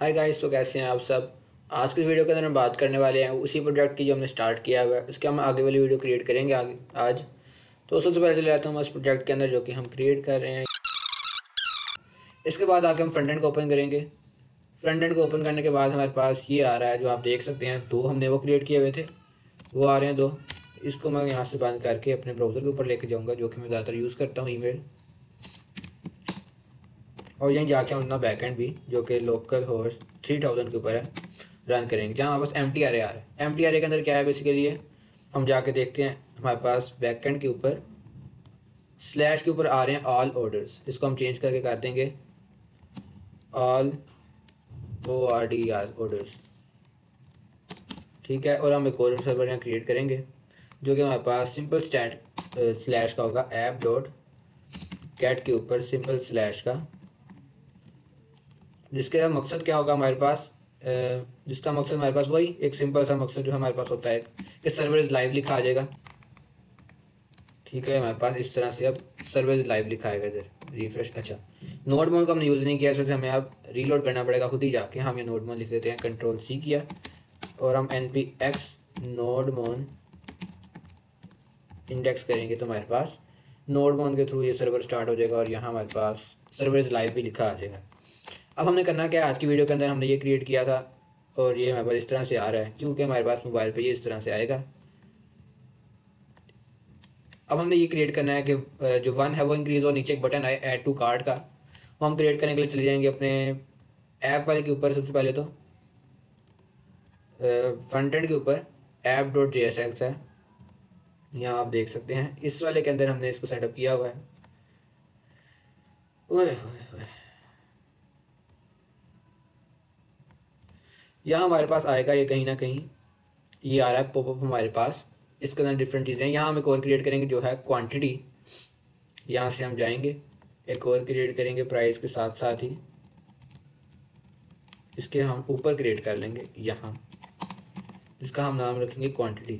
Hi guys, तो कैसे हैं आप सब। आज की वीडियो के अंदर हम बात करने वाले हैं उसी प्रोजेक्ट की जो हमने स्टार्ट किया हुआ है। उसके हम आगे वाली वीडियो क्रिएट करेंगे आगे आज। तो सबसे पहले चले जाता हूँ उस प्रोजेक्ट के अंदर जो कि हम क्रिएट कर रहे हैं। इसके बाद आके हम फ्रंट एंड को ओपन करेंगे। फ्रंट एंड को ओपन करने के बाद हमारे पास ये आ रहा है जो आप देख सकते हैं। दो हमने वो क्रिएट किए हुए थे, वो आ रहे हैं दो। इसको मैं यहाँ से बंद करके अपने ब्राउज़र के ऊपर लेके जाऊँगा, जो कि मैं ज़्यादातर यूज़ करता हूँ ईमेल। और यहीं जाके हम अपना बैकएंड भी जो कि लोकल होस्ट 3000 के ऊपर है रन करेंगे, जहाँ हमारे पास एम टी आर आ रहा है। एम टी आर के अंदर क्या है बेसिकली ये हम जाके देखते हैं। हमारे पास बैकएंड के ऊपर स्लैश के ऊपर आ रहे हैं ऑल ऑर्डर्स। इसको हम चेंज करके कर देंगे ऑल ऑर्डर्स। ठीक है, और हम एक और सर्वर यहाँ क्रिएट करेंगे जो कि हमारे पास सिंपल स्टैट स्लैश का होगा ऐप डॉट कैट के ऊपर सिंपल स्लैश का, जिसका मकसद क्या होगा हमारे पास जिसका मकसद हमारे पास वही एक सिंपल सा मकसद जो हमारे पास होता है कि सर्वर इज लाइव लिखा आ जाएगा। ठीक है, हमारे पास इस तरह से अब सर्वर इज लाइव लिखा आएगा इधर रिफ्रेश। अच्छा, नोड मोड का हमने यूज़ नहीं किया, इससे हमें अब रीलोड करना पड़ेगा खुद ही जाके। हम ये नोड मोड लिख देते हैं, कंट्रोल सी किया और हम npx नोड मोन इंडेक्स करेंगे तो हमारे पास नोड मोन के थ्रू ये सर्वर स्टार्ट हो जाएगा और यहाँ हमारे पास सर्वर इज लाइव भी लिखा आ जाएगा। अब हमने करना क्या है, आज की वीडियो के अंदर हमने ये क्रिएट किया था और ये हमारे पास इस तरह से आ रहा है क्योंकि हमारे पास मोबाइल पे ये इस तरह से आएगा। अब हमने ये क्रिएट करना है कि जो वन है वो इंक्रीज़ और नीचे एक बटन आए ऐड टू कार्ड का, वो हम क्रिएट करने के लिए चले जाएंगे अपने ऐप वाले के ऊपर। सबसे पहले तो फ्रंट एंड के ऊपर app dot J S x है, यहाँ आप देख सकते हैं इस वाले के अंदर हमने इसको सेटअप किया हुआ है। ओए होए होए। यहाँ हमारे पास आएगा ये कहीं ना कहीं ये आ रहा है पॉपअप हमारे पास। इसके अंदर डिफरेंट चीज़ें हैं। यहाँ हम एक और क्रिएट करेंगे जो है क्वांटिटी। यहाँ से हम जाएंगे एक और क्रिएट करेंगे प्राइस के साथ साथ ही इसके हम ऊपर क्रिएट कर लेंगे यहाँ, इसका हम नाम रखेंगे क्वांटिटी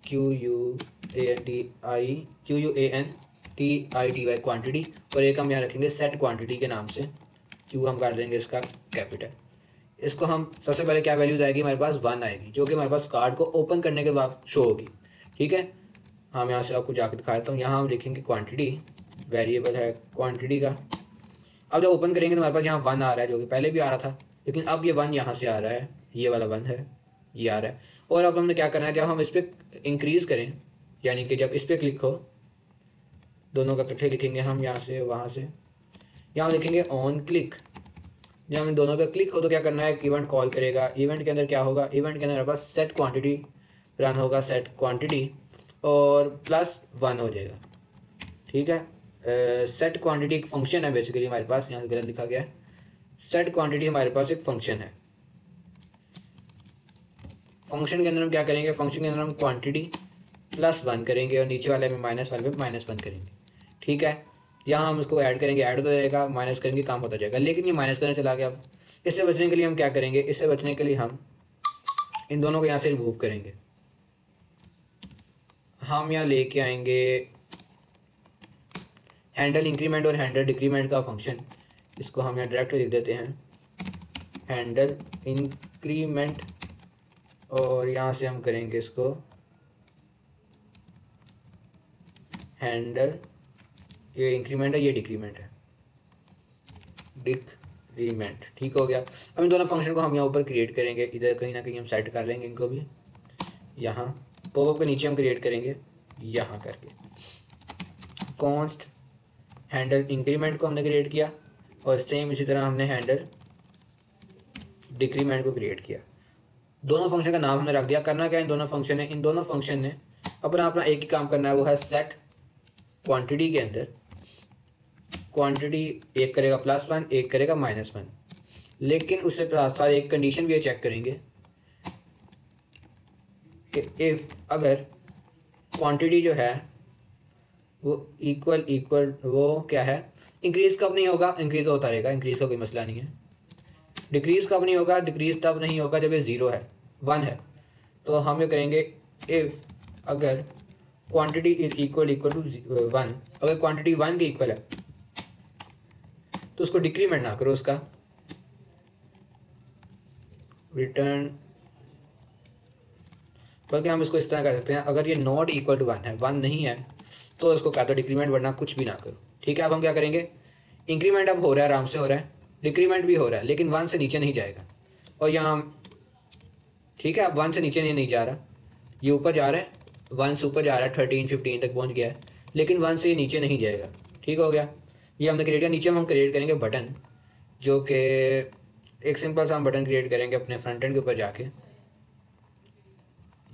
QUANTITY क्वांटिटी। और एक हम यहाँ रखेंगे सेट क्वांटिटी के नाम से, क्यू हम कर देंगे इसका कैपिटल। इसको हम सबसे पहले क्या वैल्यूज आएगी हमारे पास 1 आएगी जो कि हमारे पास कार्ड को ओपन करने के बाद शो होगी। ठीक है, हम यहाँ से आपको जाकर दिखा देता हूँ। यहाँ हम लिखेंगे क्वांटिटी, वेरिएबल है क्वांटिटी का। अब जब ओपन करेंगे तो हमारे पास यहाँ 1 आ रहा है जो कि पहले भी आ रहा था, लेकिन अब ये 1 यहाँ से आ रहा है, ये वाला 1 है, ये आ रहा है। और अब हमने क्या करना है, जब हम इस पर इंक्रीज़ करें यानी कि जब इस पर क्लिक हो, दोनों का इकट्ठे लिखेंगे हम यहाँ से वहाँ से, यहाँ लिखेंगे ऑन क्लिक। जब हम दोनों पे क्लिक हो तो क्या करना है, इवेंट कॉल करेगा। इवेंट के अंदर क्या होगा, इवेंट के अंदर हमारे पास सेट क्वांटिटी रन होगा, सेट क्वांटिटी और +1 हो जाएगा। ठीक है, सेट क्वांटिटी एक फंक्शन है बेसिकली हमारे पास, यहाँ से गलत लिखा गया है। सेट क्वांटिटी हमारे पास एक फंक्शन है। फंक्शन के अंदर हम क्या करेंगे, फंक्शन के अंदर हम क्वांटिटी +1 करेंगे और नीचे वाले में माइनस वाले में -1 करेंगे। ठीक है, यहाँ हम इसको ऐड करेंगे, ऐड हो जाएगा, माइनस करेंगे काम होता जाएगा, लेकिन ये माइनस करने चला गया। अब इससे बचने के लिए हम क्या करेंगे, इससे बचने के लिए हम इन दोनों को यहाँ से रिमूव करेंगे। हम यहाँ लेके आएंगे हैंडल इंक्रीमेंट और हैंडल डिक्रीमेंट का फंक्शन। इसको हम यहाँ डायरेक्ट लिख देते हैं हैंडल इंक्रीमेंट और यहाँ से हम करेंगे इसको हैंडल, ये इंक्रीमेंट है ये डिक्रीमेंट है, डिक्रीमेंट। ठीक हो गया। अब इन दोनों फंक्शन को हम यहाँ ऊपर क्रिएट करेंगे, इधर कहीं ना कहीं हम सेट कर लेंगे इनको भी। यहाँ पॉपअप के नीचे हम क्रिएट करेंगे यहाँ करके कॉन्स्ट हैंडल इंक्रीमेंट को हमने क्रिएट किया और सेम इसी तरह हमने हैंडल डिक्रीमेंट को क्रिएट किया। दोनों फंक्शन का नाम हमने रख दिया। करना क्या इन दोनों फंक्शन ने, इन दोनों फंक्शन ने अपना अपना एक ही काम करना है, वो है सेट क्वांटिटी के अंदर क्वांटिटी एक करेगा +1 एक करेगा -1, लेकिन उससे साथ एक कंडीशन भी चेक करेंगे कि इफ़ अगर क्वांटिटी जो है वो इक्वल वो क्या है, इंक्रीज़ कब नहीं होगा, इंक्रीज़ होता रहेगा, इंक्रीज़ का कोई मसला नहीं है। डिक्रीज़ कब नहीं होगा, डिक्रीज़ तब नहीं होगा जब ये 0 है 1 है। तो हम ये करेंगे इफ़ अगर क्वांटिटी इज इक्वल टू 1, अगर क्वांटिटी 1 के इक्वल है तो उसको डिक्रीमेंट ना करो उसका, रिटर्न, बल्कि हम इसको इस तरह कर सकते हैं, अगर ये नॉट इक्वल टू 1 है, 1 नहीं है, तो इसको क्या दो डिक्रीमेंट, वरना कुछ भी ना करो। ठीक है, अब हम क्या करेंगे, इंक्रीमेंट अब हो रहा है, आराम से हो रहा है, डिक्रीमेंट भी हो रहा है, लेकिन 1 से नीचे नहीं जाएगा। और यहाँ हम, ठीक है, अब 1 से नीचे नहीं जा रहा, ये ऊपर जा रहा है, 1 से ऊपर जा रहा है, 13 15 तक पहुँच गया है, लेकिन 1 से ये नीचे नहीं जाएगा। ठीक हो गया, ये हमने क्रिएट किया। नीचे हम क्रिएट करेंगे बटन, जो कि एक सिंपल सा हम बटन क्रिएट करेंगे अपने फ्रंट एंड के ऊपर जाके,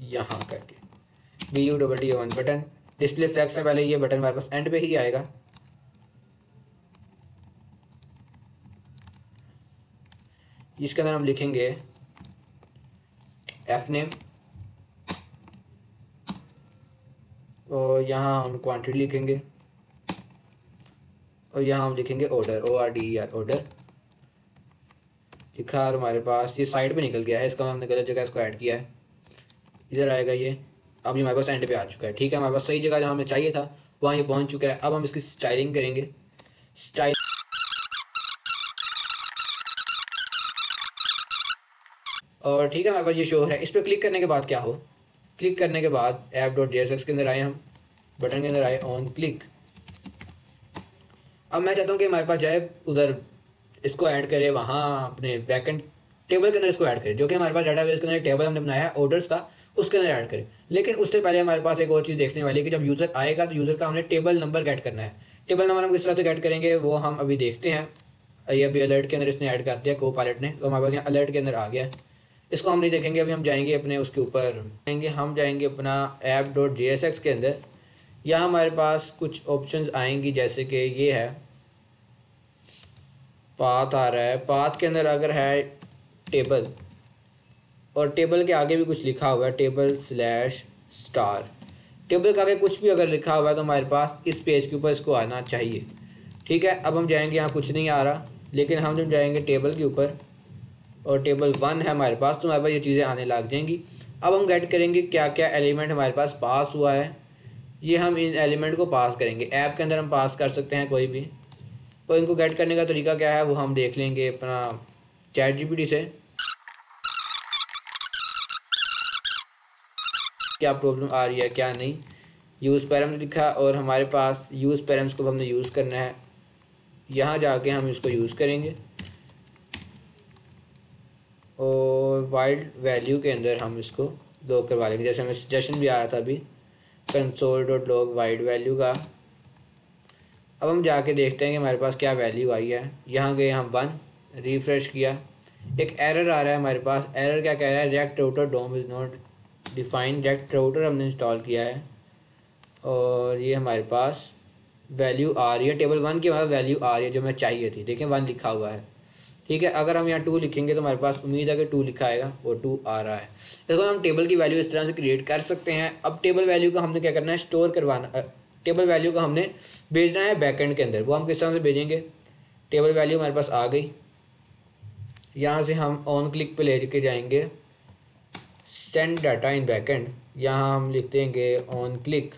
यहाँ करके BUTT1 बटन। डिस्प्ले फ्लैग से पहले ये बटन हमारे पास एंड पे ही आएगा। इसके अंदर हम लिखेंगे एफ नेम, और यहाँ हम क्वांटिटी लिखेंगे, और यहाँ हम लिखेंगे ऑर्डर, ORDER, ऑर्डर लिखा। और हमारे पास ये साइड पे निकल गया है, इसका हमने गलत जगह इसको ऐड किया है, इधर आएगा ये। अब ये हमारे पास एंड पे आ चुका है। ठीक है, हमारे पास सही जगह जहाँ हमें चाहिए था वहाँ ये पहुँच चुका है। अब हम इसकी स्टाइलिंग करेंगे, स्टाइल, और ठीक है, हमारे पास ये शो है। इस पर क्लिक करने के बाद क्या हो, क्लिक करने के बाद app.jsx के अंदर आए, हम बटन के अंदर आए, ऑन क्लिक। अब मैं चाहता हूँ कि हमारे पास जाए उधर, इसको ऐड करे वहाँ अपने बैकएंड टेबल के अंदर, इसको ऐड करें, जो कि हमारे पास डाटाबेस के अंदर टेबल हमने बनाया है ऑर्डर्स का, उसके अंदर ऐड करें। लेकिन उससे पहले हमारे पास एक और चीज़ देखने वाली है कि जब यूज़र आएगा तो यूज़र का हमने टेबल नंबर गेट करना है। टेबल नंबर हम किस तरह से गेट करेंगे वो हम अभी देखते हैं। ये अभी अलर्ट के अंदर इसने ऐड कर दिया, Copilot ने, तो हमारे पास यहाँ अलर्ट के अंदर आ गया है। इसको हम नहीं देखेंगे, अभी हम जाएंगे अपने उसके ऊपर, हम जाएंगे अपना app.jsx के अंदर। यहाँ हमारे पास कुछ ऑप्शंस आएंगी, जैसे कि ये है पाथ आ रहा है, पाथ के अंदर अगर है टेबल, और टेबल के आगे भी कुछ लिखा हुआ है, टेबल स्लैश स्टार, टेबल के आगे कुछ भी अगर लिखा हुआ है तो हमारे पास इस पेज के ऊपर इसको आना चाहिए। ठीक है, अब हम जाएंगे, यहाँ कुछ नहीं आ रहा, लेकिन हम जब जाएंगे टेबल के ऊपर और टेबल 1 है हमारे पास, तो हमारे पास ये चीज़ें आने लग जाएंगी। अब हम गेट करेंगे क्या क्या एलिमेंट हमारे पास पास हुआ है, ये हम इन एलिमेंट को पास करेंगे। ऐप के अंदर हम पास कर सकते हैं कोई भी, तो इनको गेट करने का तरीका क्या है वो हम देख लेंगे अपना ChatGPT से, क्या प्रॉब्लम आ रही है क्या नहीं। यूज़ पैरम्स लिखा, और हमारे पास यूज़ पैरम्स को हमने यूज़ करना है, यहाँ जाके हम इसको यूज़ करेंगे, और वाइल्ड वैल्यू के अंदर हम इसको लॉग करवा लेंगे, जैसे हमें सजेशन भी आ रहा था अभी console.log वाइल्ड वैल्यू का। अब हम जाके देखते हैं कि हमारे पास क्या वैल्यू आई है। यहाँ गए हम 1, रिफ़्रेश किया, एक एरर आ रहा है हमारे पास। एरर क्या कह रहा है, React router DOM is not defined. React router हमने इंस्टॉल किया है, और ये हमारे पास वैल्यू आ रही है, टेबल 1 की हमारे वैल्यू आ रही है जो हमें चाहिए थी। देखें 1 लिखा हुआ है। ठीक है, अगर हम यहाँ 2 लिखेंगे तो हमारे पास उम्मीद है कि 2 लिखा आएगा, और 2 आ रहा है। देखो हम टेबल की वैल्यू इस तरह से क्रिएट कर सकते हैं। अब टेबल वैल्यू को हमने क्या करना है, स्टोर करवाना, टेबल वैल्यू को हमने भेजना है बैकएंड के अंदर। वो हम किस तरह से भेजेंगे, टेबल वैल्यू हमारे पास आ गई, यहाँ से हम ऑन क्लिक पे लेके जाएंगे सेंड डाटा इन बैकएंड। यहाँ हम लिख देंगे ऑन क्लिक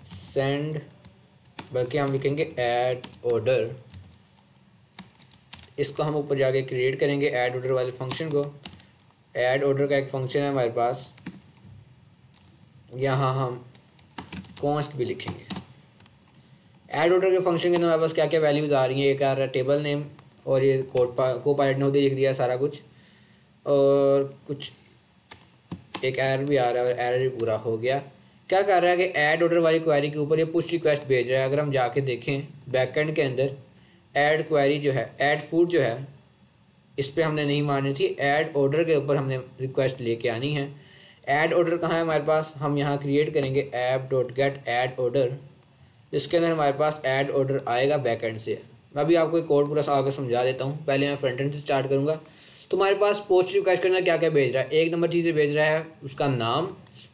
सेंड, बल्कि हम लिखेंगे ऐड ऑर्डर। इसको हम ऊपर जाके क्रिएट करेंगे ऐड ऑर्डर वाले फंक्शन को। ऐड ऑर्डर का एक फंक्शन है हमारे पास, यहाँ हम कॉन्स्ट भी लिखेंगे। ऐड ऑर्डर के फंक्शन के अंदर हमारे पास क्या क्या वैल्यूज़ आ रही हैं, एक आ रहा है टेबल नेम, और ये Copilot ने उधर लिख दिया सारा कुछ, और कुछ एक एरर भी आ रहा है, और एरर भी पूरा हो गया। क्या कर रहा है कि ऐड ऑर्डर वाली क्वेरी के ऊपर ये पुश रिक्वेस्ट भेज रहा है। अगर हम जाके देखें बैकएंड के अंदर, ऐड क्वेरी जो है, ऐड फूड जो है, इस पर हमने नहीं मारनी थी, ऐड ऑर्डर के ऊपर हमने रिक्वेस्ट लेके आनी है। ऐड ऑर्डर कहाँ है हमारे पास, हम यहाँ क्रिएट करेंगे app.get ऐड ऑर्डर, जिसके अंदर हमारे पास ऐड ऑर्डर आएगा बैकएंड से। मैं अभी आपको एक कोड पूरा आगे समझा देता हूँ, पहले मैं फ्रंट एंड से स्टार्ट करूँगा। तो हमारे पास पोस्ट रिक्वेस्ट करना क्या क्या भेज रहा है, एक नंबर चीज़ें भेज रहा है, उसका नाम,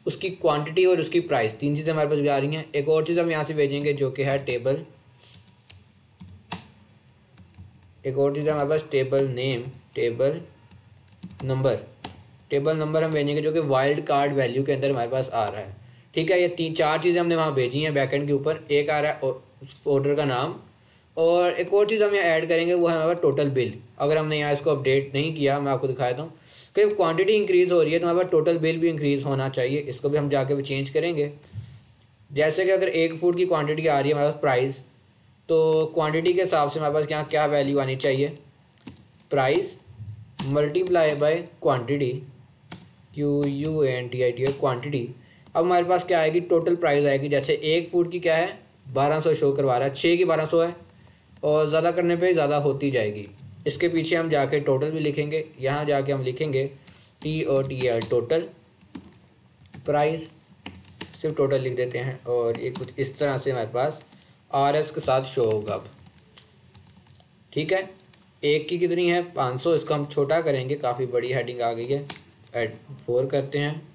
उसकी क्वांटिटी और उसकी प्राइस, 3 चीज़ें हमारे पास भी आ रही हैं। एक और चीज़ हम यहाँ से भेजेंगे जो कि है टेबल, एक और चीज़ हमारे पास table name, table number, table number हम भेजेंगे जो कि वाइल्ड कार्ड वैल्यू के अंदर हमारे पास आ रहा है। ठीक है, ये 3-4 चीज़ें हमने वहाँ भेजी हैं बैकएंड के ऊपर। एक आ रहा है उस ऑर्डर का नाम, और एक और चीज़ हम यहाँ ऐड करेंगे वो है हमारा टोटल बिल। अगर हमने यहाँ इसको अपडेट नहीं किया, मैं आपको दिखाया था कि क्वांटिटी इंक्रीज़ हो रही है तो हमारे पास टोटल बिल भी इंक्रीज़ होना चाहिए। इसको भी हम जाके भी चेंज करेंगे। जैसे कि अगर एक फूड की क्वांटिटी आ रही है हमारे पास प्राइस, तो क्वांटिटी के हिसाब से हमारे पास यहाँ क्या वैल्यू आनी चाहिए, price multiply by quantity, QUANTITY quantity. अब हमारे पास क्या आएगी, टोटल प्राइस आएगी। जैसे एक फूड की क्या है 1200 शो करवा रहा है, 6 की 1200 है और ज़्यादा करने पे ज़्यादा होती जाएगी। इसके पीछे हम जाके टोटल भी लिखेंगे, यहाँ जाके हम लिखेंगे TOTL टोटल, प्राइस सिर्फ टोटल लिख देते हैं और ये कुछ इस तरह से हमारे पास RS के साथ शो होगा। अब ठीक है, एक की कितनी है 500, इसको हम छोटा करेंगे, काफ़ी बड़ी हेडिंग आ गई है, ऐड 4 करते हैं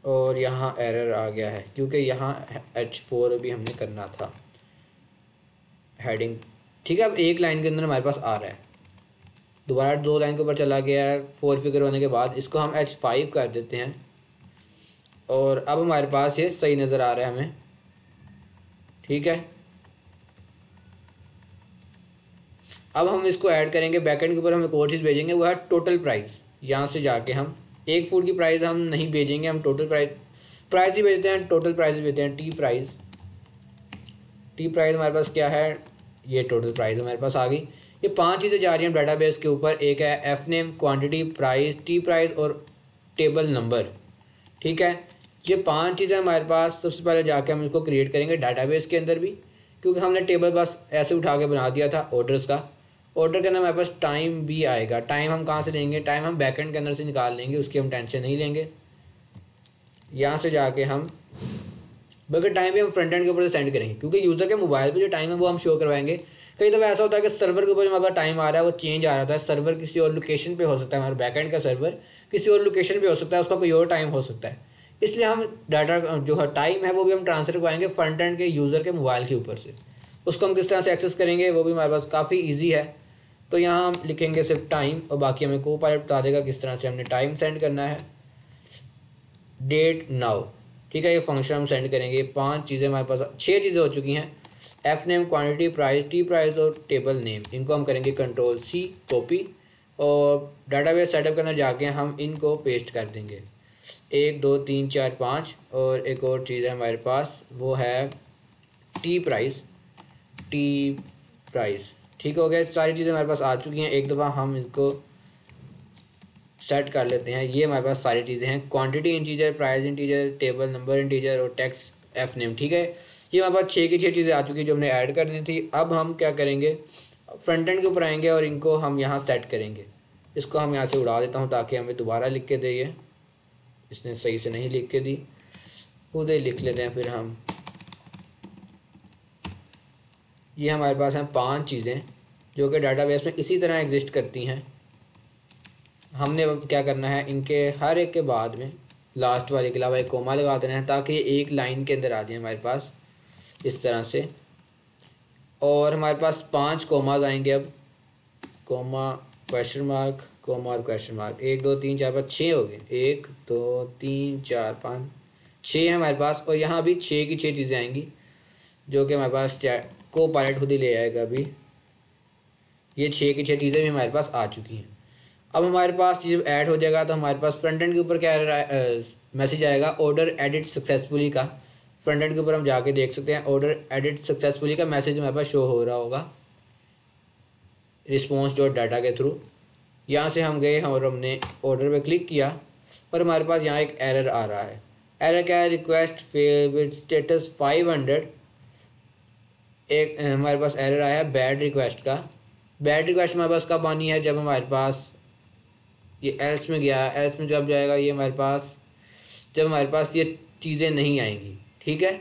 और यहाँ एरर आ गया है क्योंकि यहाँ H4 भी हमने करना था हेडिंग। ठीक है, अब एक लाइन के अंदर हमारे पास आ रहा है, दोबारा 2 लाइन के ऊपर चला गया है 4 फिगर होने के बाद। इसको हम H5 कर देते हैं और अब हमारे पास ये सही नज़र आ रहा है हमें। ठीक है, अब हम इसको ऐड करेंगे बैकएंड के ऊपर, हम एक और चीज़ भेजेंगे वो है टोटल प्राइस। यहाँ से जाके हम एक फूड की प्राइस हम नहीं भेजेंगे, हम टोटल प्राइस ही भेजते हैं, टोटल प्राइस ही भेजते हैं। टी प्राइस हमारे पास क्या है, ये टोटल प्राइस हमारे पास आ गई। ये 5 चीज़ें जा रही हैं डाटाबेस के ऊपर, एक है F name, quantity, price, T price और टेबल नंबर। ठीक है, ये 5 चीज़ें हमारे पास सबसे पहले जाके हम इसको क्रिएट करेंगे डाटाबेस के अंदर भी, क्योंकि हमने टेबल बस ऐसे उठा के बना दिया था ऑर्डर्स का। ऑर्डर के अंदर हमारे पास टाइम भी आएगा। टाइम हम कहाँ से लेंगे, टाइम हम बैकएंड के अंदर से निकाल लेंगे, उसकी हम टेंशन नहीं लेंगे। यहाँ से जाके हम बल्कि टाइम भी हम फ्रंट एंड के ऊपर से सेंड करेंगे, क्योंकि यूज़र के मोबाइल पे जो टाइम है वो हम शो करवाएंगे। कई दफ़ा ऐसा होता है कि सर्वर के ऊपर जो हमारे पास टाइम आ रहा है वो चेंज आ रहा है, सर्वर किसी और लोकेशन पे हो सकता है, हमारे बैकएंड का सर्वर किसी और लोकेशन पे हो सकता है, उसका कोई और टाइम हो सकता है। इसलिए हम डाटा जो है टाइम है वो भी हम ट्रांसफ़र करवाएंगे फ्रंट एंड के यूज़र के मोबाइल के ऊपर से। उसको हम किस तरह से एक्सेस करेंगे वो भी हमारे पास काफ़ी ईजी है। तो यहाँ हम लिखेंगे सिर्फ टाइम और बाकी हमें कोपायलट बता देगा किस तरह से हमने टाइम सेंड करना है। डेट नाउ, ठीक है, ये फंक्शन हम सेंड करेंगे। ये 5 चीज़ें हमारे पास 6 चीज़ें हो चुकी हैं, F name, quantity, price, T price और टेबल नेम। इनको हम करेंगे Ctrl+C कॉपी और डाटाबेस सेटअप के अंदर जाके हम इनको पेस्ट कर देंगे। 1 2 3 4 5 और एक और चीज़ है हमारे पास वो है टी प्राइस। ठीक हो गया, सारी चीज़ें हमारे पास आ चुकी हैं। एक दफ़ा हम इसको सेट कर लेते हैं। ये हमारे पास सारी चीज़ें हैं, quantity integer, price integer, table number integer और टेक्स्ट एफ नेम। ठीक है, ये हमारे पास 6 की 6 चीज़ें आ चुकी जो हमने ऐड करनी थी। अब हम क्या करेंगे, फ्रंट एंड के ऊपर आएंगे और इनको हम यहाँ सेट करेंगे। इसको हम यहाँ से उड़ा देता हूँ ताकि हमें दोबारा लिख के दे, ये इसने सही से नहीं लिख के दी, खुद ही लिख लेते हैं फिर हम। ये हमारे पास हैं 5 चीज़ें जो कि डाटाबेस में इसी तरह एग्जिस्ट करती हैं। हमने क्या करना है, इनके हर एक के बाद में लास्ट वाले के अलावा एक कोमा लगा देना है ताकि ये एक लाइन के अंदर आ जाए हमारे पास इस तरह से। और हमारे पास 5 कोमाज आएंगे अब, कोमा, क्वेश्चन मार्क, कोमा और क्वेश्चन मार्क। 1 2 3 4 5 6 हो गए, 1 2 3 4 5 6 है हमारे पास। और यहाँ भी 6 की 6 चीज़ें आएंगी जो कि हमारे पास कोपायलट खुद ही ले आएगा। अभी ये 6 की 6 चीज़ें भी हमारे पास आ चुकी हैं। अब हमारे पास जब ऐड हो जाएगा तो हमारे पास फ्रंट एंड के ऊपर क्या मैसेज आएगा, ऑर्डर एडिट सक्सेसफुली का। फ्रंट एंड के ऊपर हम जाके देख सकते हैं ऑर्डर एडिट सक्सेसफुली का मैसेज हमारे पास शो हो रहा होगा response.data के थ्रू। यहाँ से हम गए और हमने ऑर्डर पे क्लिक किया और हमारे पास यहाँ एक एरर आ रहा है। एरर क्या है, रिक्वेस्ट फेल विद स्टेटस 500। एक हमारे पास एरर आया है बैड रिक्वेस्ट का। बैड रिक्वेस्ट हमारे पास कब आनी है, जब हमारे पास ये एल्स में गया, एल्स में जब जाएगा ये हमारे पास, जब हमारे पास ये चीज़ें नहीं आएंगी। ठीक है,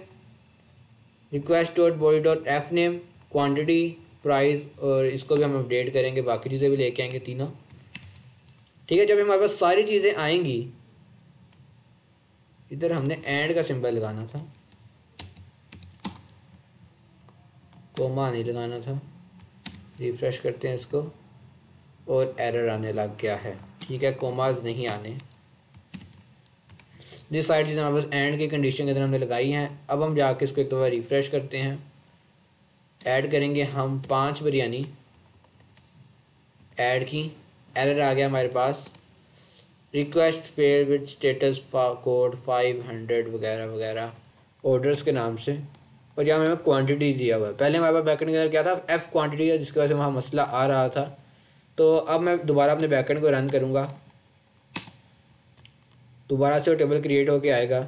request dot body dot F name, quantity, price और इसको भी हम अपडेट करेंगे, बाकी चीज़ें भी लेके आएंगे तीनों। ठीक है, जब हमारे पास सारी चीज़ें आएंगी, इधर हमने एंड का सिंबल लगाना था, कोमा नहीं लगाना था। रिफ्रेश करते हैं इसको और एरर आने लग गया है। ठीक है, कोमाज नहीं आने। ये सारी चीज़ें हमारे पास एंड की कंडीशन के अंदर हमने लगाई हैं। अब हम जाके इसको एक दफ़ा रिफ़्रेश करते हैं ऐड करेंगे हम 5 बिरयानी ऐड की, एरर आ गया हमारे पास, request fail with status code 500 वगैरह वगैरह ऑर्डर्स के नाम से। और यहाँ हमें क्वांटिटी दिया हुआ है, पहले हमारे पास बैकेंड के अंदर क्या था, एफ क्वांटिटी है, जिसकी वजह से वहाँ मसला आ रहा था। तो अब मैं दोबारा अपने बैकेंड को रन करूँगा, दोबारा से वो टेबल क्रिएट होके आएगा,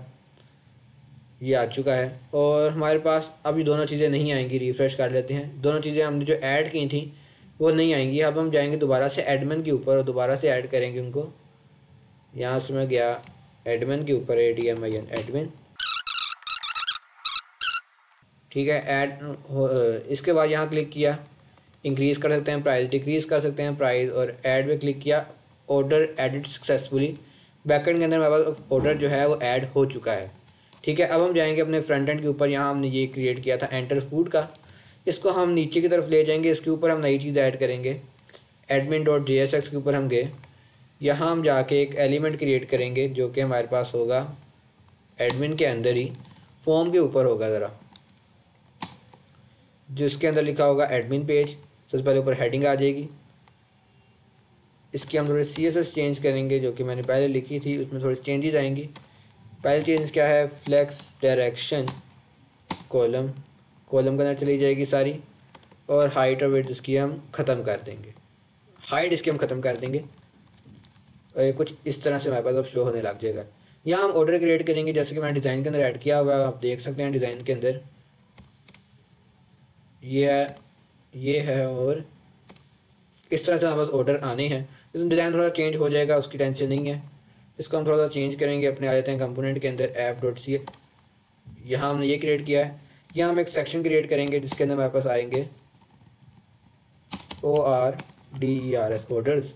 ये आ चुका है। और हमारे पास अभी दोनों चीज़ें नहीं आएंगी, रिफ़्रेश कर लेते हैं, दोनों चीज़ें हमने जो ऐड की थी वो नहीं आएंगी। अब हम जाएंगे दोबारा से एडमिन के ऊपर और दोबारा से ऐड करेंगे उनको। यहाँ से मैं गया एडमिन के ऊपर, ADMIN एडमिन, ठीक है। इसके बाद यहाँ क्लिक किया, इंक्रीज़ कर सकते हैं प्राइस, डिक्रीज़ कर सकते हैं प्राइस, और ऐड पे क्लिक किया, ऑर्डर एडिट सक्सेसफुली। बैकएंड के अंदर हमारे पास ऑर्डर जो है वो ऐड हो चुका है, ठीक है। अब हम जाएंगे अपने फ्रंट एंड के ऊपर, यहाँ हमने ये क्रिएट किया था एंटर फूड का, इसको हम नीचे की तरफ ले जाएंगे, इसके ऊपर हम नई चीज़ ऐड करेंगे। admin.jsx के ऊपर हम गए, यहाँ हम जाके एक एलिमेंट क्रिएट करेंगे जो कि हमारे पास होगा एडमिन के अंदर ही, फॉर्म के ऊपर होगा ज़रा, जिसके अंदर लिखा होगा एडमिन पेज। सबसे पहले ऊपर हेडिंग आ जाएगी, इसकी हम थोड़ी CSS चेंज करेंगे जो कि मैंने पहले लिखी थी, उसमें थोड़ी चेंजेस आएंगी। पहले चेंज क्या है, फ्लेक्स डायरेक्शन कॉलम, कॉलम के अंदर चली जाएगी सारी, और हाइट और विड्थ इसकी हम ख़त्म कर देंगे, हाइट इसकी हम ख़त्म कर देंगे, और ये कुछ इस तरह से हमारे पास अब शो होने लग जाएगा। यहाँ हम ऑर्डर क्रिएट करेंगे, जैसे कि मैंने डिज़ाइन के अंदर ऐड किया हुआ है, आप देख सकते हैं डिज़ाइन के अंदर ये है, और इस तरह से हमारे पास ऑर्डर आने हैं। इसमें डिज़ाइन थोड़ा चेंज हो जाएगा, उसकी टेंशन नहीं है, इसको हम थोड़ा सा चेंज करेंगे। अपने आ जाते हैं कंपोनेंट के अंदर, app.c, यहाँ हमने ये क्रिएट किया है। यहाँ हम एक सेक्शन क्रिएट करेंगे जिसके अंदर हमारे पास आएंगे ORDERS ऑर्डर्स,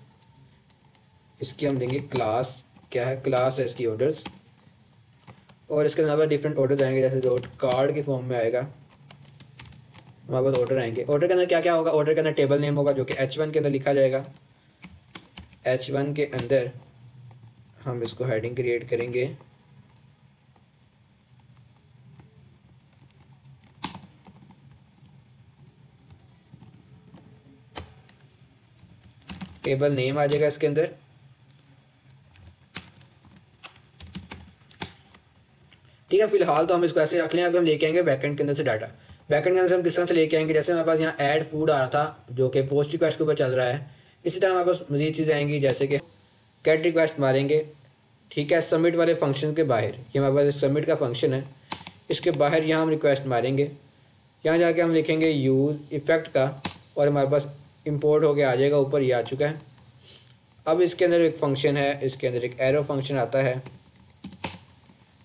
इसकी हम देंगे क्लास, क्या है क्लास है इसकी ऑर्डर्स, और इसके अलावा डिफरेंट ऑर्डर्स आएंगे, जैसे डॉट कार्ड के फॉर्म में आएगा हमारे पास ऑर्डर आएंगे। ऑर्डर के अंदर क्या क्या होगा, ऑर्डर के अंदर टेबल नेम होगा जो कि H1 के अंदर लिखा जाएगा। H1 के अंदर हम इसको हेडिंग क्रिएट करेंगे, टेबल नेम आ जाएगा इसके अंदर, ठीक है। फिलहाल तो हम इसको ऐसे रख लें। अभी हम लेके आएंगे बैकएंड के अंदर से डाटा। बैकएंड के अंदर से हम किस तरह से लेके आएंगे, जैसे हमारे पास यहाँ ऐड फूड आ रहा था जो कि पोस्ट रिक्वेस्ट के ऊपर चल रहा है, इसी तरह हमारे पास मज़ीद चीज़ें आएंगी, जैसे कि गेट रिक्वेस्ट मारेंगे, ठीक है। सबमिट वाले फंक्शन के बाहर, ये हमारे पास सबमिट का फंक्शन है, इसके बाहर यहाँ हम रिक्वेस्ट मारेंगे, यहाँ जाके हम लिखेंगे यूज़ इफ़ेक्ट का, और हमारे पास इंपोर्ट होके आ जाएगा, ऊपर ये आ चुका है। अब इसके अंदर एक फ़ंक्शन है, इसके अंदर एक एरो फंक्शन आता है,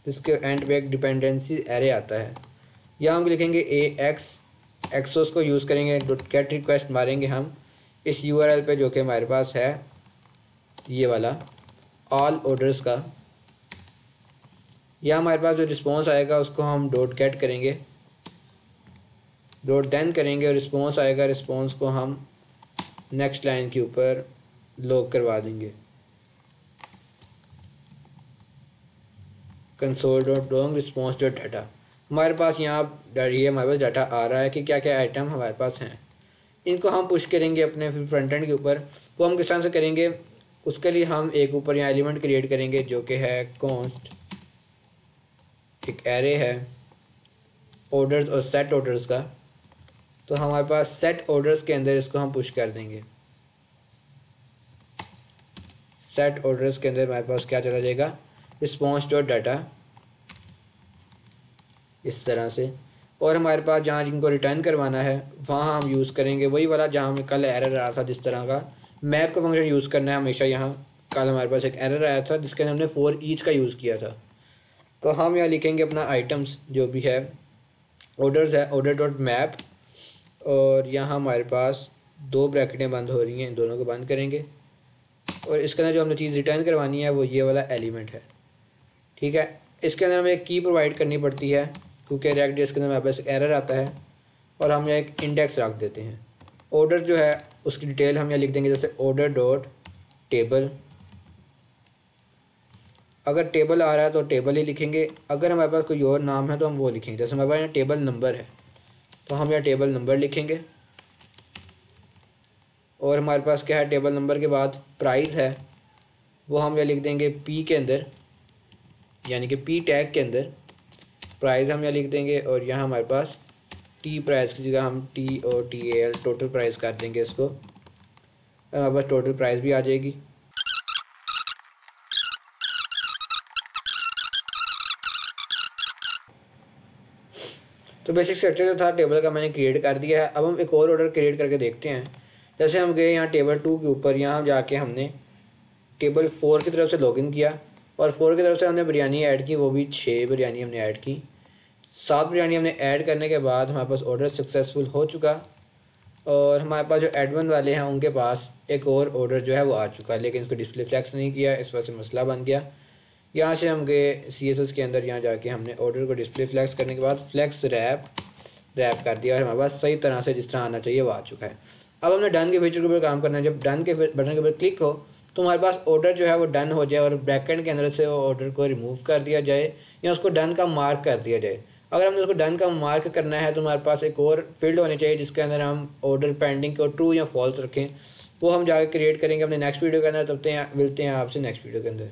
जिसके एंड पे एक डिपेंडेंसी एरे आता है। यहाँ हम लिखेंगे एक्सोस को यूज़ करेंगे, गेट रिक्वेस्ट मारेंगे हम इस URL पे जो कि हमारे पास है ये वाला ऑल ऑर्डर्स का। यहाँ हमारे पास जो रिस्पॉन्स आएगा उसको हम डॉट गेट करेंगे, डॉट देन करेंगे, और रिस्पॉन्स आएगा, रिस्पॉन्स को हम नेक्स्ट लाइन के ऊपर लॉग करवा देंगे, console.log response.data। हमारे पास यहाँ ये हमारे पास डाटा आ रहा है कि क्या क्या आइटम हमारे पास हैं, इनको हम पुश करेंगे अपने फ्रंट एंड के ऊपर। वो हम किस तरह से करेंगे, उसके लिए हम एक ऊपर यहाँ एलिमेंट क्रिएट करेंगे जो कि है कॉन्स्ट, एक एरे है ऑर्डर्स और सेट ऑर्डर्स का। तो हमारे पास सेट ऑर्डर्स के अंदर इसको हम पुश कर देंगे, सेट ऑर्डर्स के अंदर हमारे पास क्या चला जाएगा, response.data, इस तरह से। और हमारे पास जहाँ जिनको रिटर्न करवाना है वहाँ हम यूज़ करेंगे वही वाला जहाँ हमें कल एरर आ रहा था, जिस तरह का मैप का फंक्शन यूज़ करना है हमेशा। यहाँ कल हमारे पास एक एरर आया था जिसके अंदर हमने for each का यूज़ किया था। तो हम यहाँ लिखेंगे अपना आइटम्स जो भी है, ऑर्डर्स है, order.map, और यहाँ हमारे पास 2 ब्रैकेटें बंद हो रही हैं, दोनों को बंद करेंगे, और इसके अंदर जो हमने चीज़ रिटर्न करवानी है वो ये वाला एलिमेंट है, ठीक है। इसके अंदर हमें एक की प्रोवाइड करनी पड़ती है क्योंकि रिएक्ट जेएस के अंदर हमारे पास एरर आता है, और हम यहाँ एक इंडेक्स रख देते हैं। ऑर्डर जो है उसकी डिटेल हम यहाँ लिख देंगे, जैसे ऑर्डर डॉट टेबल, अगर टेबल आ रहा है तो टेबल ही लिखेंगे, अगर हमारे पास कोई और नाम है तो हम वो लिखेंगे, जैसे हमारे पास यहाँ टेबल नंबर है तो हम यहाँ टेबल नंबर लिखेंगे और हमारे पास क्या है, टेबल नंबर के बाद प्राइस है वो हम यहाँ लिख देंगे पी के अंदर, यानी कि पी टैग के अंदर प्राइस हम यहाँ लिख देंगे। और यहाँ हमारे पास टी प्राइस की जगह हम TOTAL टोटल प्राइस कर देंगे इसको, हमारे पास टोटल प्राइस भी आ जाएगी। तो बेसिक स्ट्रक्चर जो था टेबल का मैंने क्रिएट कर दिया है। अब हम एक और ऑर्डर क्रिएट करके देखते हैं। जैसे हम गए यहाँ टेबल 2 के ऊपर, यहाँ जाके हमने टेबल 4 की तरफ से लॉगिन किया और 4 की तरफ से हमने बिरयानी ऐड की, वो भी 6 बिरयानी हमने ऐड की। 7 बिरयानी हमने ऐड करने के बाद हमारे पास ऑर्डर सक्सेसफुल हो चुका और हमारे पास जो एडमिन वाले हैं उनके पास एक और ऑर्डर जो है वो आ चुका है, लेकिन इसको डिस्प्ले फ्लैक्स नहीं किया, इस वजह से मसला बन गया। यहाँ से हम गए CSS के अंदर, यहाँ जाके हमने ऑर्डर को डिस्प्ले फ्लैक्स करने के बाद फ्लैक्स रैप कर दिया और हमारे पास सही तरह से जिस तरह आना चाहिए वो आ चुका है। अब हमने डन के फीचर के ऊपर काम करना है। जब डन के बटन के ऊपर क्लिक हो तो हमारे पास ऑर्डर जो है वो डन हो जाए और ब्रैकेट के अंदर से वो ऑर्डर को रिमूव कर दिया जाए या उसको डन का मार्क कर दिया जाए। अगर हमने उसको डन का मार्क करना है तो हमारे पास एक और फील्ड होनी चाहिए जिसके अंदर हम ऑर्डर पेंडिंग को ट्रू या फॉल्स रखें, वो हम जाकर क्रिएट करेंगे अपने नेक्स्ट वीडियो के अंदर। तब तक मिलते हैं आपसे नेक्स्ट वीडियो के अंदर।